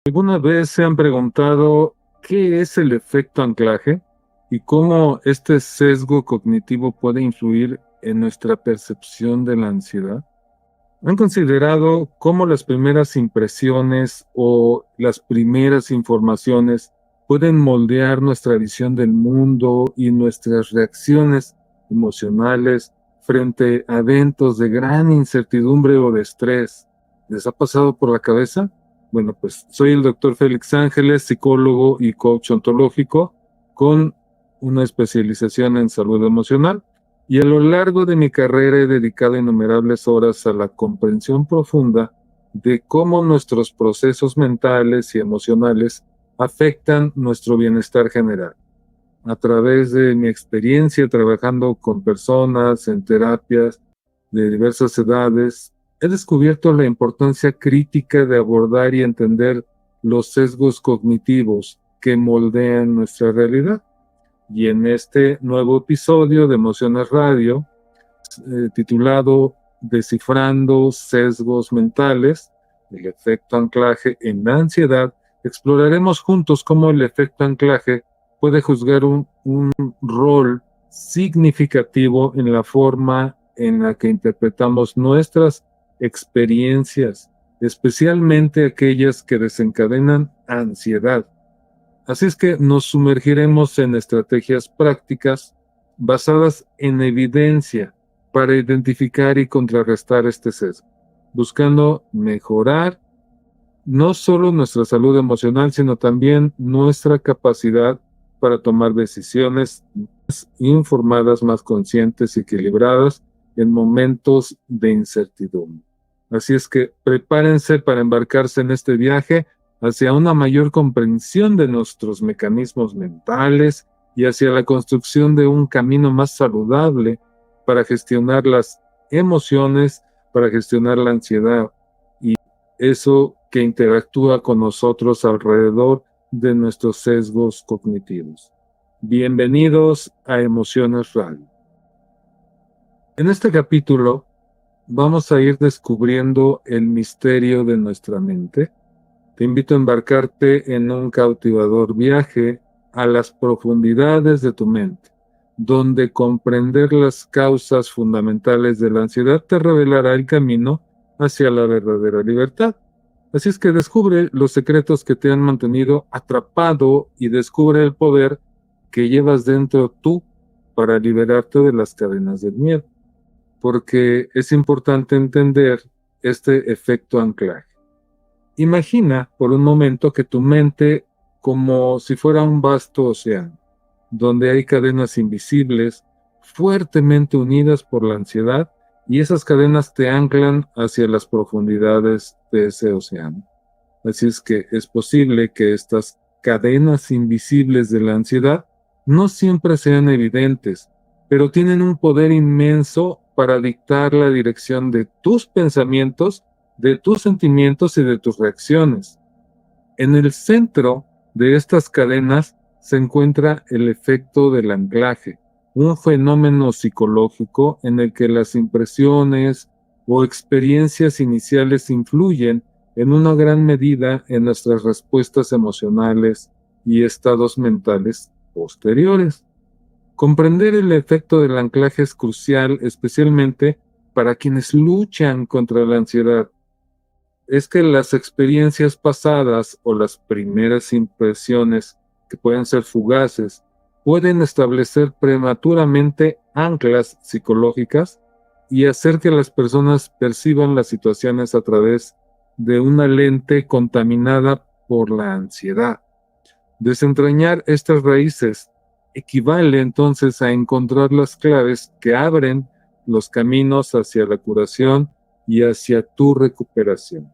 ¿Alguna vez se han preguntado qué es el efecto anclaje y cómo este sesgo cognitivo puede influir en nuestra percepción de la ansiedad? ¿Han considerado cómo las primeras impresiones o las primeras informaciones pueden moldear nuestra visión del mundo y nuestras reacciones emocionales frente a eventos de gran incertidumbre o de estrés? ¿Les ha pasado por la cabeza? Bueno, pues soy el doctor Félix Ángeles, psicólogo y coach ontológico con una especialización en salud emocional. Y a lo largo de mi carrera he dedicado innumerables horas a la comprensión profunda de cómo nuestros procesos mentales y emocionales afectan nuestro bienestar general. A través de mi experiencia trabajando con personas en terapias de diversas edades, he descubierto la importancia crítica de abordar y entender los sesgos cognitivos que moldean nuestra realidad. Y en este nuevo episodio de Emociones Radio, titulado Descifrando sesgos mentales, el efecto anclaje en la ansiedad, exploraremos juntos cómo el efecto anclaje puede jugar un rol significativo en la forma en la que interpretamos nuestras experiencias, especialmente aquellas que desencadenan ansiedad. Así es que nos sumergiremos en estrategias prácticas basadas en evidencia para identificar y contrarrestar este sesgo, buscando mejorar no solo nuestra salud emocional, sino también nuestra capacidad para tomar decisiones más informadas, más conscientes y equilibradas en momentos de incertidumbre. Así es que prepárense para embarcarse en este viaje hacia una mayor comprensión de nuestros mecanismos mentales y hacia la construcción de un camino más saludable para gestionar las emociones, para gestionar la ansiedad y eso que interactúa con nosotros alrededor de nuestros sesgos cognitivos. Bienvenidos a Emociones Radio. En este capítulo vamos a ir descubriendo el misterio de nuestra mente. Te invito a embarcarte en un cautivador viaje a las profundidades de tu mente, donde comprender las causas fundamentales de la ansiedad te revelará el camino hacia la verdadera libertad. Así es que descubre los secretos que te han mantenido atrapado y descubre el poder que llevas dentro tú para liberarte de las cadenas del miedo, porque es importante entender este efecto anclaje. Imagina por un momento que tu mente como si fuera un vasto océano, donde hay cadenas invisibles, fuertemente unidas por la ansiedad, y esas cadenas te anclan hacia las profundidades de ese océano. Así es que es posible que estas cadenas invisibles de la ansiedad no siempre sean evidentes, pero tienen un poder inmenso para dictar la dirección de tus pensamientos, de tus sentimientos y de tus reacciones. En el centro de estas cadenas se encuentra el efecto del anclaje, un fenómeno psicológico en el que las impresiones o experiencias iniciales influyen en una gran medida en nuestras respuestas emocionales y estados mentales posteriores. Comprender el efecto del anclaje es crucial, especialmente para quienes luchan contra la ansiedad. Es que las experiencias pasadas o las primeras impresiones, que pueden ser fugaces, pueden establecer prematuramente anclas psicológicas y hacer que las personas perciban las situaciones a través de una lente contaminada por la ansiedad. Desentrañar estas raíces equivale entonces a encontrar las claves que abren los caminos hacia la curación y hacia tu recuperación.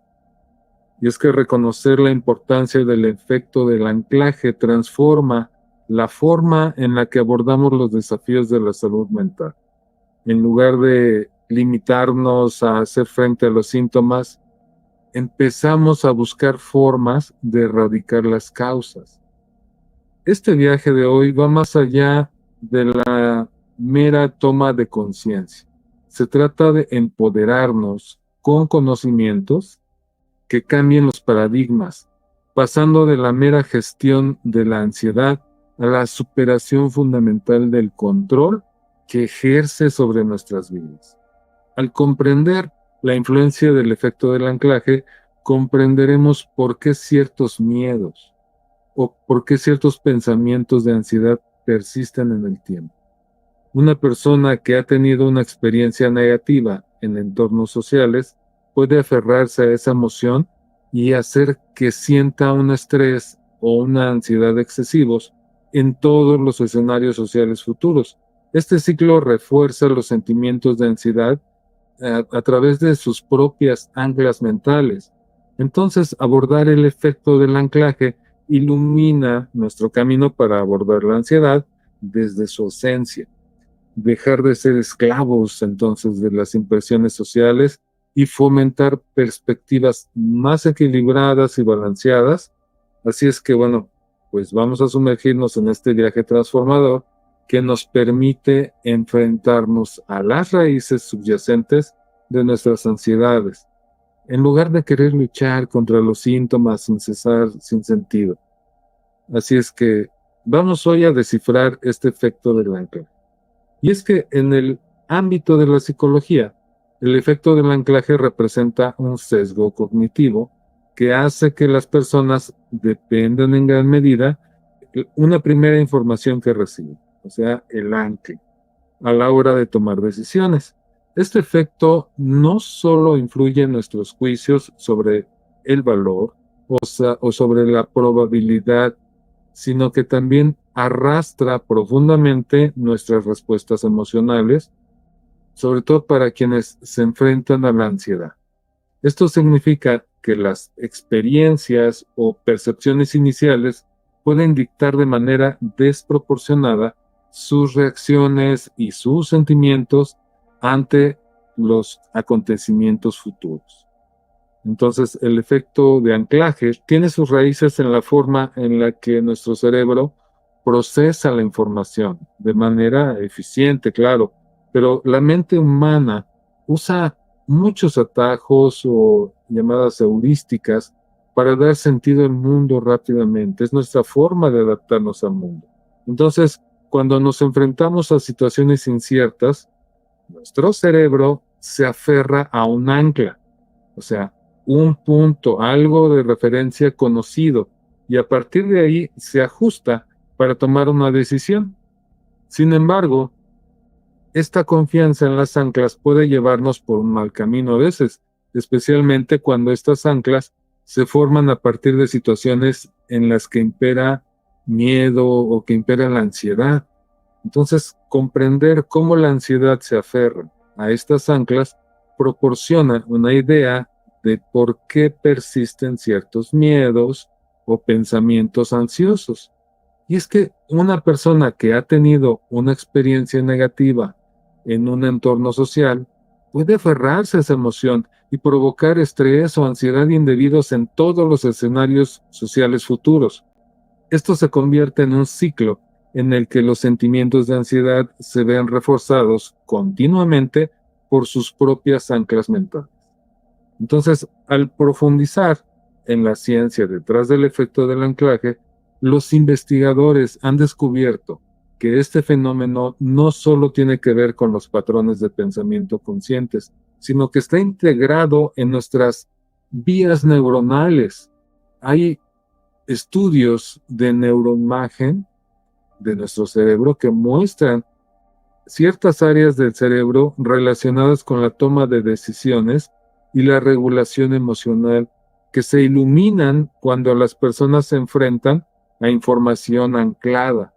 Y es que reconocer la importancia del efecto del anclaje transforma la forma en la que abordamos los desafíos de la salud mental. En lugar de limitarnos a hacer frente a los síntomas, empezamos a buscar formas de erradicar las causas. Este viaje de hoy va más allá de la mera toma de conciencia. Se trata de empoderarnos con conocimientos que cambien los paradigmas, pasando de la mera gestión de la ansiedad a la superación fundamental del control que ejerce sobre nuestras vidas. Al comprender la influencia del efecto del anclaje, comprenderemos por qué ciertos miedos o por qué ciertos pensamientos de ansiedad persisten en el tiempo. Una persona que ha tenido una experiencia negativa en entornos sociales puede aferrarse a esa emoción y hacer que sienta un estrés o una ansiedad excesivos en todos los escenarios sociales futuros. Este ciclo refuerza los sentimientos de ansiedad a través de sus propias anclas mentales. Entonces, abordar el efecto del anclaje ilumina nuestro camino para abordar la ansiedad desde su esencia. Dejar de ser esclavos entonces de las impresiones sociales y fomentar perspectivas más equilibradas y balanceadas. Así es que bueno, pues vamos a sumergirnos en este viaje transformador que nos permite enfrentarnos a las raíces subyacentes de nuestras ansiedades, en lugar de querer luchar contra los síntomas sin cesar, sin sentido. Así es que vamos hoy a descifrar este efecto del anclaje. Y es que en el ámbito de la psicología, el efecto del anclaje representa un sesgo cognitivo que hace que las personas dependan en gran medida de una primera información que reciben, o sea, el ancla, a la hora de tomar decisiones. Este efecto no solo influye en nuestros juicios sobre el valor o sobre la probabilidad, sino que también arrastra profundamente nuestras respuestas emocionales, sobre todo para quienes se enfrentan a la ansiedad. Esto significa que las experiencias o percepciones iniciales pueden dictar de manera desproporcionada sus reacciones y sus sentimientos ante los acontecimientos futuros. Entonces, el efecto de anclaje tiene sus raíces en la forma en la que nuestro cerebro procesa la información de manera eficiente, claro, pero la mente humana usa muchos atajos o llamadas heurísticas para dar sentido al mundo rápidamente. Es nuestra forma de adaptarnos al mundo. Entonces, cuando nos enfrentamos a situaciones inciertas, nuestro cerebro se aferra a un ancla, o sea, un punto, algo de referencia conocido, y a partir de ahí se ajusta para tomar una decisión. Sin embargo, esta confianza en las anclas puede llevarnos por un mal camino a veces, especialmente cuando estas anclas se forman a partir de situaciones en las que impera miedo o que impera la ansiedad. Entonces, comprender cómo la ansiedad se aferra a estas anclas proporciona una idea de por qué persisten ciertos miedos o pensamientos ansiosos. Y es que una persona que ha tenido una experiencia negativa en un entorno social puede aferrarse a esa emoción y provocar estrés o ansiedad indebidos en todos los escenarios sociales futuros. Esto se convierte en un ciclo en el que los sentimientos de ansiedad se ven reforzados continuamente por sus propias anclas mentales. Entonces, al profundizar en la ciencia detrás del efecto del anclaje, los investigadores han descubierto que este fenómeno no solo tiene que ver con los patrones de pensamiento conscientes, sino que está integrado en nuestras vías neuronales. Hay estudios de neuroimagen de nuestro cerebro que muestran ciertas áreas del cerebro relacionadas con la toma de decisiones y la regulación emocional que se iluminan cuando las personas se enfrentan a información anclada.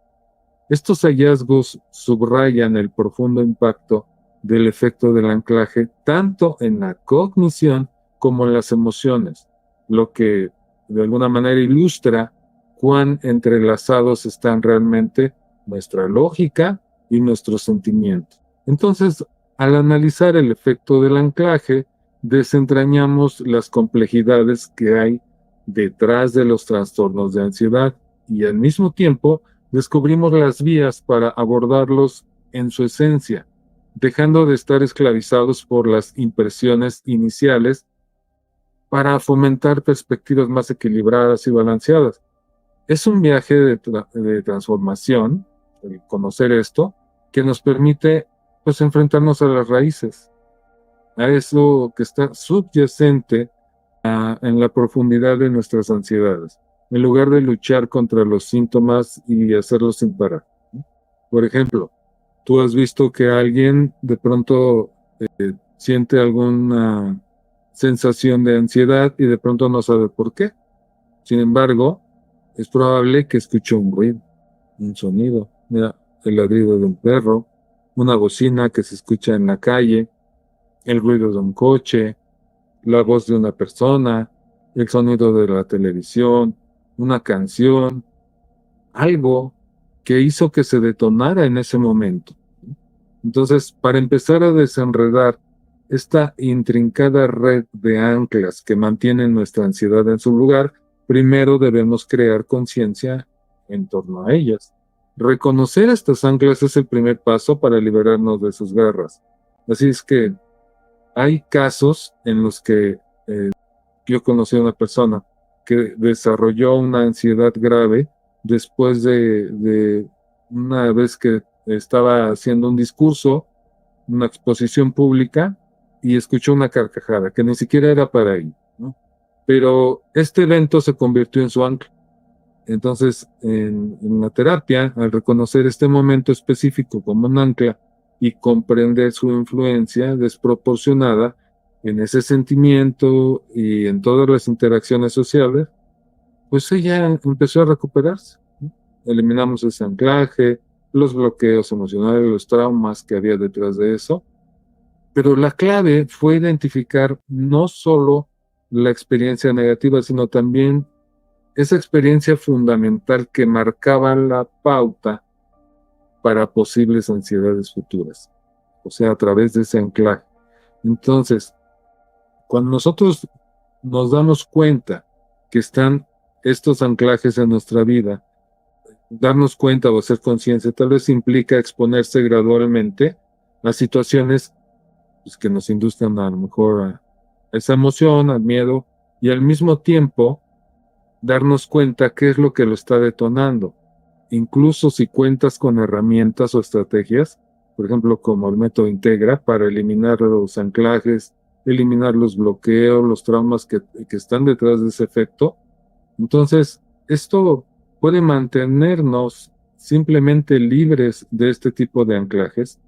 Estos hallazgos subrayan el profundo impacto del efecto del anclaje tanto en la cognición como en las emociones, lo que de alguna manera ilustra cuán entrelazados están realmente nuestra lógica y nuestros sentimientos. Entonces, al analizar el efecto del anclaje, desentrañamos las complejidades que hay detrás de los trastornos de ansiedad y al mismo tiempo descubrimos las vías para abordarlos en su esencia, dejando de estar esclavizados por las impresiones iniciales para fomentar perspectivas más equilibradas y balanceadas. Es un viaje de transformación, el conocer esto, que nos permite pues enfrentarnos a las raíces, a eso que está subyacente en la profundidad de nuestras ansiedades, en lugar de luchar contra los síntomas y hacerlos sin parar. Por ejemplo, tú has visto que alguien de pronto siente alguna sensación de ansiedad y de pronto no sabe por qué. Sin embargo, es probable que escuche un ruido, un sonido. Mira, el ladrido de un perro, una bocina que se escucha en la calle, el ruido de un coche, la voz de una persona, el sonido de la televisión, una canción, algo que hizo que se detonara en ese momento. Entonces, para empezar a desenredar esta intrincada red de anclas que mantienen nuestra ansiedad en su lugar, primero debemos crear conciencia en torno a ellas. Reconocer estas anclas es el primer paso para liberarnos de sus garras. Así es que hay casos en los que yo conocí a una persona que desarrolló una ansiedad grave después de una vez que estaba haciendo un discurso, una exposición pública, y escuchó una carcajada que ni siquiera era para él, ¿no? Pero este evento se convirtió en su ancla. Entonces, en la terapia, al reconocer este momento específico como un ancla y comprender su influencia desproporcionada en ese sentimiento y en todas las interacciones sociales, pues ella empezó a recuperarse, ¿no? Eliminamos ese anclaje, los bloqueos emocionales, los traumas que había detrás de eso, pero la clave fue identificar no solo la experiencia negativa, sino también esa experiencia fundamental que marcaba la pauta para posibles ansiedades futuras, o sea, a través de ese anclaje. Entonces, cuando nosotros nos damos cuenta que están estos anclajes en nuestra vida, darnos cuenta o hacer conciencia tal vez implica exponerse gradualmente a situaciones pues, que nos induzcan a lo mejor a esa emoción, al miedo, y al mismo tiempo darnos cuenta qué es lo que lo está detonando. Incluso si cuentas con herramientas o estrategias, por ejemplo, como el método Integra, para eliminar los anclajes, eliminar los bloqueos, los traumas que están detrás de ese efecto. Entonces, esto puede mantenernos simplemente libres de este tipo de anclajes,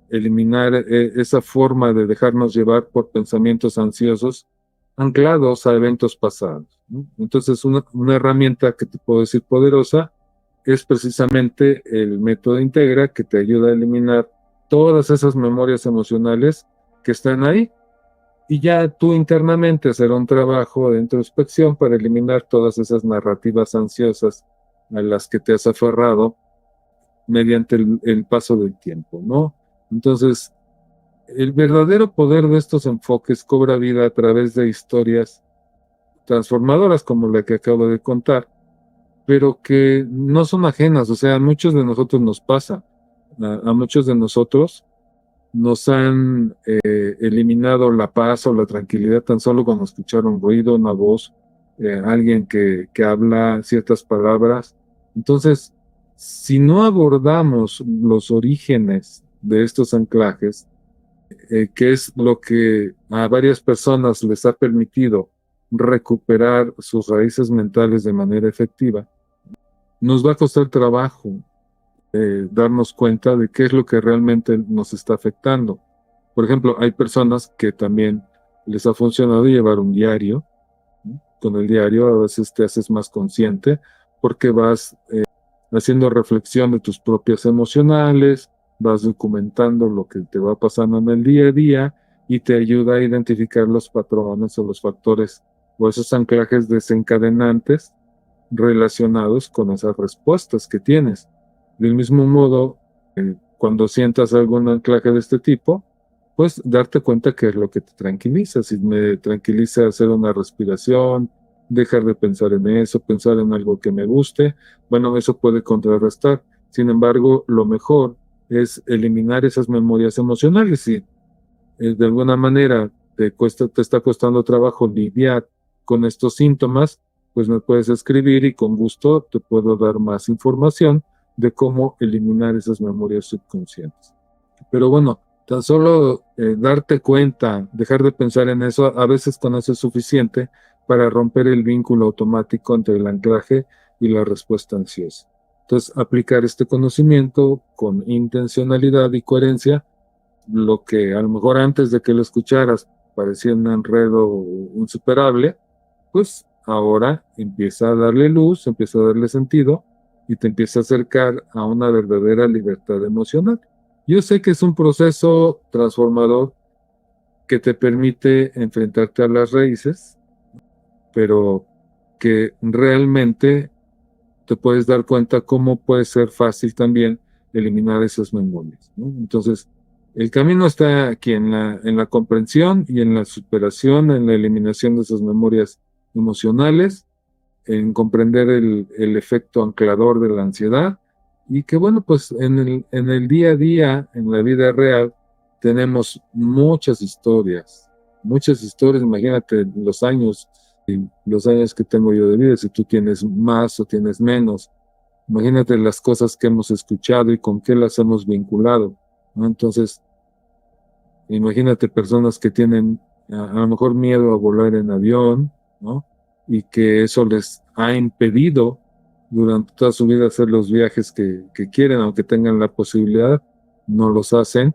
eliminar esa forma de dejarnos llevar por pensamientos ansiosos anclados a eventos pasados, ¿no? Entonces, una herramienta que te puedo decir poderosa es precisamente el método Integra, que te ayuda a eliminar todas esas memorias emocionales que están ahí, y ya tú internamente hacer un trabajo de introspección para eliminar todas esas narrativas ansiosas a las que te has aferrado mediante el paso del tiempo, ¿no? Entonces, el verdadero poder de estos enfoques cobra vida a través de historias transformadoras como la que acabo de contar, pero que no son ajenas, o sea, a muchos de nosotros nos pasa, a muchos de nosotros nos han eliminado la paz o la tranquilidad tan solo cuando escuchar un ruido, una voz, alguien que habla ciertas palabras. Entonces, si no abordamos los orígenes de estos anclajes, que es lo que a varias personas les ha permitido recuperar sus raíces mentales de manera efectiva, nos va a costar trabajo darnos cuenta de qué es lo que realmente nos está afectando. Por ejemplo, hay personas que también les ha funcionado llevar un diario, ¿no? Con el diario a veces te haces más consciente porque vas haciendo reflexión de tus propias emocionales, vas documentando lo que te va pasando en el día a día y te ayuda a identificar los patrones o los factores o esos anclajes desencadenantes relacionados con esas respuestas que tienes. Del mismo modo, cuando sientas algún anclaje de este tipo, pues darte cuenta qué es lo que te tranquiliza. Si me tranquiliza hacer una respiración, dejar de pensar en eso, pensar en algo que me guste, bueno, eso puede contrarrestar. Sin embargo, lo mejor es eliminar esas memorias emocionales y de alguna manera te está costando trabajo lidiar con estos síntomas, pues me puedes escribir y con gusto te puedo dar más información de cómo eliminar esas memorias subconscientes. Pero bueno, tan solo darte cuenta, dejar de pensar en eso, a veces con eso es suficiente para romper el vínculo automático entre el anclaje y la respuesta ansiosa. Entonces, aplicar este conocimiento con intencionalidad y coherencia, lo que a lo mejor antes de que lo escucharas parecía un enredo insuperable, pues ahora empieza a darle luz, empieza a darle sentido y te empieza a acercar a una verdadera libertad emocional. Yo sé que es un proceso transformador que te permite enfrentarte a las raíces, pero que realmente te puedes dar cuenta cómo puede ser fácil también eliminar esas memorias, ¿no? Entonces, el camino está aquí en la comprensión y en la superación, en la eliminación de esas memorias emocionales, en comprender el efecto anclador de la ansiedad y que bueno, pues en el día a día, en la vida real, tenemos muchas historias, imagínate los años que tengo yo de vida, si tú tienes más o tienes menos, imagínate las cosas que hemos escuchado y con qué las hemos vinculado, ¿no? Entonces, imagínate personas que tienen a lo mejor miedo a volar en avión, ¿no? Y que eso les ha impedido durante toda su vida hacer los viajes que quieren, aunque tengan la posibilidad, no los hacen.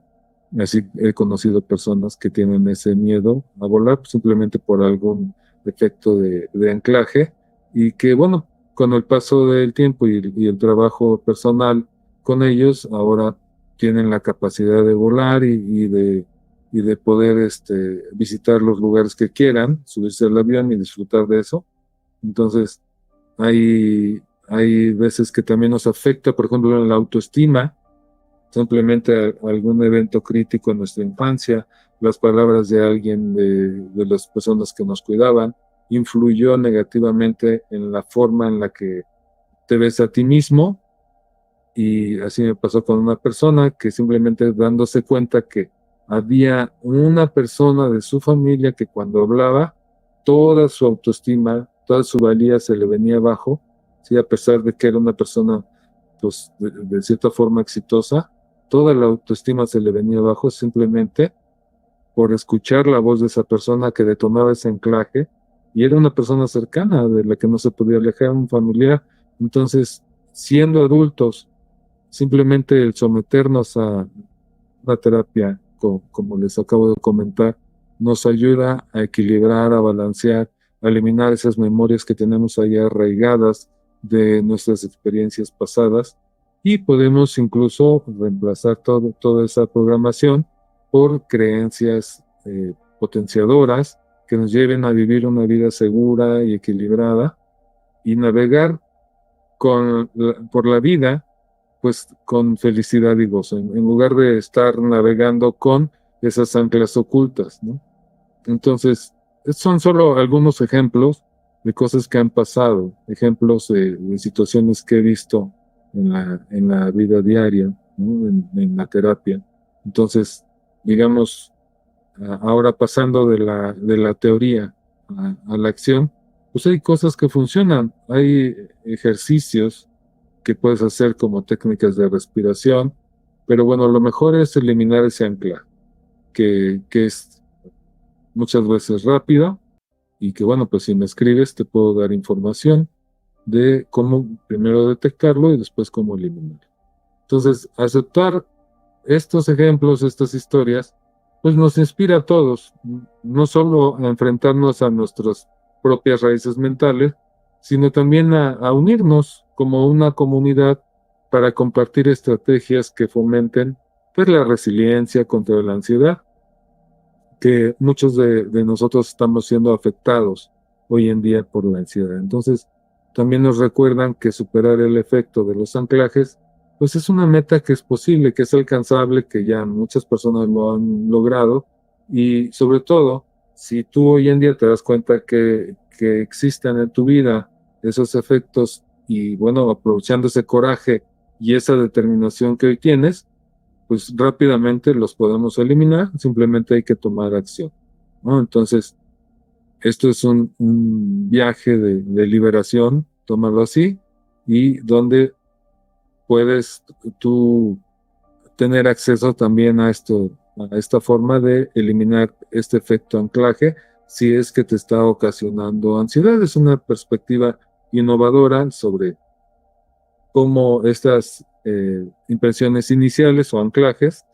Así he conocido personas que tienen ese miedo a volar simplemente por algún defecto de anclaje y que, bueno, con el paso del tiempo y el trabajo personal con ellos, ahora tienen la capacidad de volar y de poder visitar los lugares que quieran, subirse al avión y disfrutar de eso. Entonces, hay veces que también nos afecta, por ejemplo, en la autoestima, simplemente algún evento crítico en nuestra infancia, las palabras de alguien de las personas que nos cuidaban, influyó negativamente en la forma en la que te ves a ti mismo. Y así me pasó con una persona que simplemente dándose cuenta que había una persona de su familia que cuando hablaba, toda su autoestima, toda su valía se le venía abajo, ¿sí? A pesar de que era una persona, pues, de cierta forma exitosa, toda la autoestima se le venía abajo simplemente por escuchar la voz de esa persona que detonaba ese anclaje, y era una persona cercana de la que no se podía alejar, un familiar. Entonces, siendo adultos, simplemente el someternos a una terapia, como les acabo de comentar, nos ayuda a equilibrar, a balancear, a eliminar esas memorias que tenemos ahí arraigadas de nuestras experiencias pasadas y podemos incluso reemplazar toda esa programación por creencias potenciadoras que nos lleven a vivir una vida segura y equilibrada y navegar por la vida pues con felicidad y gozo, en lugar de estar navegando con esas anclas ocultas, ¿no? Entonces, son solo algunos ejemplos de cosas que han pasado, ejemplos de situaciones que he visto en la vida diaria, ¿no? En la terapia. Entonces, digamos, ahora pasando de la teoría a la acción, pues hay cosas que funcionan, hay ejercicios que puedes hacer como técnicas de respiración, pero bueno, lo mejor es eliminar ese ancla, que es muchas veces rápido y que bueno, pues si me escribes te puedo dar información de cómo primero detectarlo y después cómo eliminarlo. Entonces, aceptar estos ejemplos, estas historias, pues nos inspira a todos, no solo a enfrentarnos a nuestras propias raíces mentales, sino también a unirnos como una comunidad para compartir estrategias que fomenten pues, la resiliencia contra la ansiedad, que muchos de nosotros estamos siendo afectados hoy en día por la ansiedad. Entonces, también nos recuerdan que superar el efecto de los anclajes pues es una meta que es posible, que es alcanzable, que ya muchas personas lo han logrado y sobre todo, si tú hoy en día te das cuenta que existen en tu vida esos efectos y bueno, aprovechando ese coraje y esa determinación que hoy tienes, pues rápidamente los podemos eliminar, simplemente hay que tomar acción. ¿no? Entonces, esto es un viaje de liberación, tómalo así, y donde puedes tú tener acceso también a esto, a esta forma de eliminar este efecto anclaje si es que te está ocasionando ansiedad. Es una perspectiva innovadora sobre cómo estas impresiones iniciales o anclajes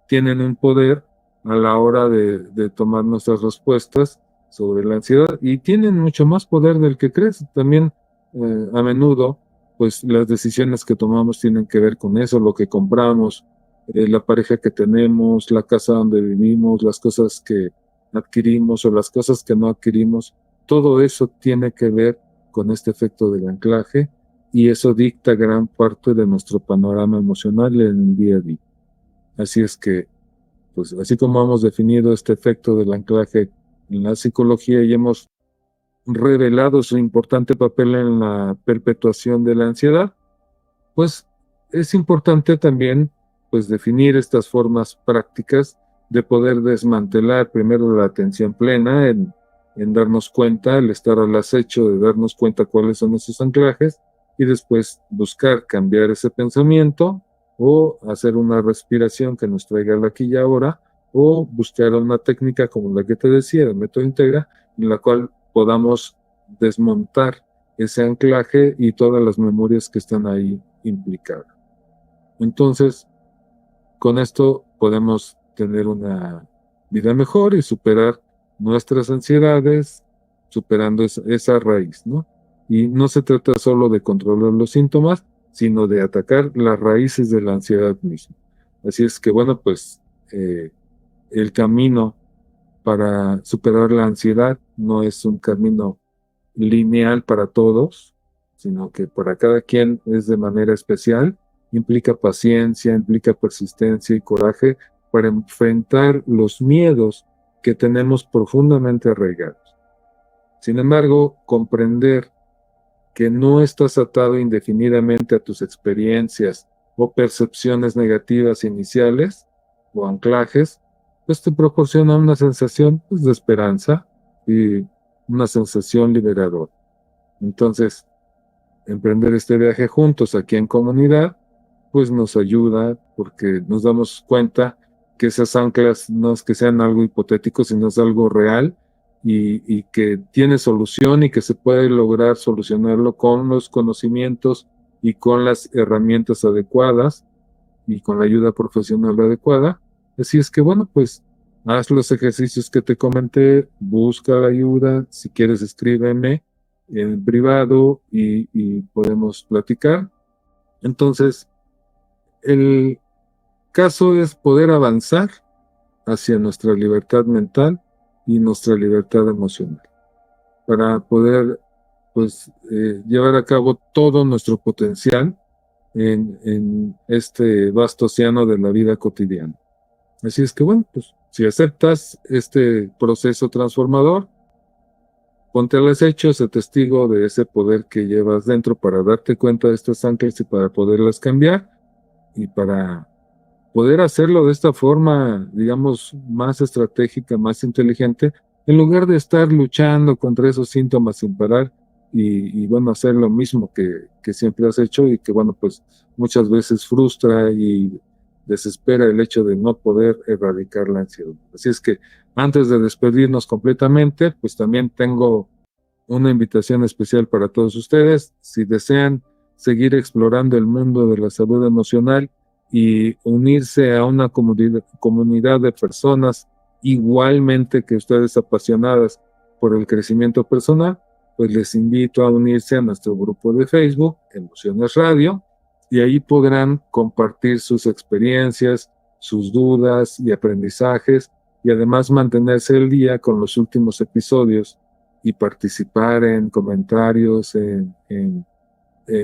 tienen un poder a la hora de tomar nuestras respuestas sobre la ansiedad y tienen mucho más poder del que crees. También a menudo, pues las decisiones que tomamos tienen que ver con eso, lo que compramos, la pareja que tenemos, la casa donde vivimos, las cosas que adquirimos o las cosas que no adquirimos. Todo eso tiene que ver con este efecto del anclaje y eso dicta gran parte de nuestro panorama emocional en el día a día. Así es que, pues así como hemos definido este efecto del anclaje en la psicología y hemos revelado su importante papel en la perpetuación de la ansiedad, pues es importante también pues definir estas formas prácticas de poder desmantelar primero la atención plena en darnos cuenta, el estar al acecho de darnos cuenta cuáles son esos anclajes y después buscar cambiar ese pensamiento o hacer una respiración que nos traiga al aquí y ahora o buscar una técnica como la que te decía, el método Integra, en la cual podamos desmontar ese anclaje y todas las memorias que están ahí implicadas. Entonces, con esto podemos tener una vida mejor y superar nuestras ansiedades, superando esa raíz, ¿no? Y no se trata solo de controlar los síntomas, sino de atacar las raíces de la ansiedad misma. Así es que, bueno, pues el camino para superar la ansiedad no es un camino lineal para todos, sino que para cada quien es de manera especial, implica paciencia, implica persistencia y coraje para enfrentar los miedos que tenemos profundamente arraigados. Sin embargo, comprender que no estás atado indefinidamente a tus experiencias o percepciones negativas iniciales o anclajes, pues te proporciona una sensación pues, de esperanza y una sensación liberadora. Entonces, emprender este viaje juntos aquí en comunidad, pues nos ayuda porque nos damos cuenta que esas anclas no es que sean algo hipotético, sino es algo real y que tiene solución y que se puede lograr solucionarlo con los conocimientos y con las herramientas adecuadas y con la ayuda profesional adecuada. Así es que, bueno, pues haz los ejercicios que te comenté, busca la ayuda, si quieres escríbeme en privado y podemos platicar. Entonces, el caso es poder avanzar hacia nuestra libertad mental y nuestra libertad emocional, para poder pues llevar a cabo todo nuestro potencial en este vasto océano de la vida cotidiana. Así es que bueno, pues si aceptas este proceso transformador, ponte al acecho, sé testigo de ese poder que llevas dentro para darte cuenta de estas anclas y para poderlas cambiar y para poder hacerlo de esta forma, digamos, más estratégica, más inteligente, en lugar de estar luchando contra esos síntomas sin parar bueno, hacer lo mismo que siempre has hecho y que, bueno, pues muchas veces frustra y desespera el hecho de no poder erradicar la ansiedad. Así es que antes de despedirnos completamente, pues también tengo una invitación especial para todos ustedes. Si desean seguir explorando el mundo de la salud emocional y unirse a una comunidad de personas igualmente que ustedes apasionadas por el crecimiento personal, pues les invito a unirse a nuestro grupo de Facebook, Emociones Radio, y ahí podrán compartir sus experiencias, sus dudas y aprendizajes, y además mantenerse al día con los últimos episodios y participar en comentarios, en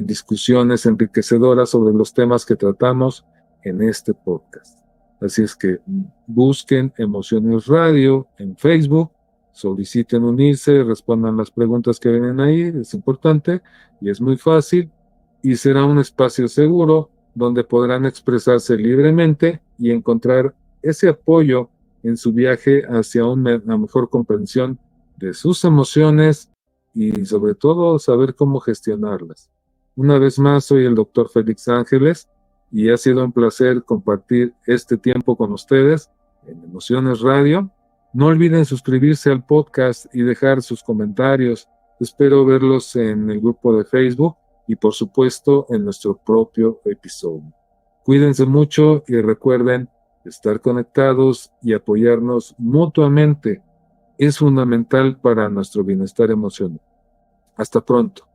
discusiones enriquecedoras sobre los temas que tratamos en este podcast. Así es que busquen Emociones Radio en Facebook, soliciten unirse, respondan las preguntas que vienen ahí, es importante y es muy fácil y será un espacio seguro donde podrán expresarse libremente y encontrar ese apoyo en su viaje hacia una mejor comprensión de sus emociones y sobre todo saber cómo gestionarlas. Una vez más, soy el doctor Félix Ángeles y ha sido un placer compartir este tiempo con ustedes en Emociones Radio. No olviden suscribirse al podcast y dejar sus comentarios. Espero verlos en el grupo de Facebook y por supuesto en nuestro propio episodio. Cuídense mucho y recuerden estar conectados y apoyarnos mutuamente. Es fundamental para nuestro bienestar emocional. Hasta pronto.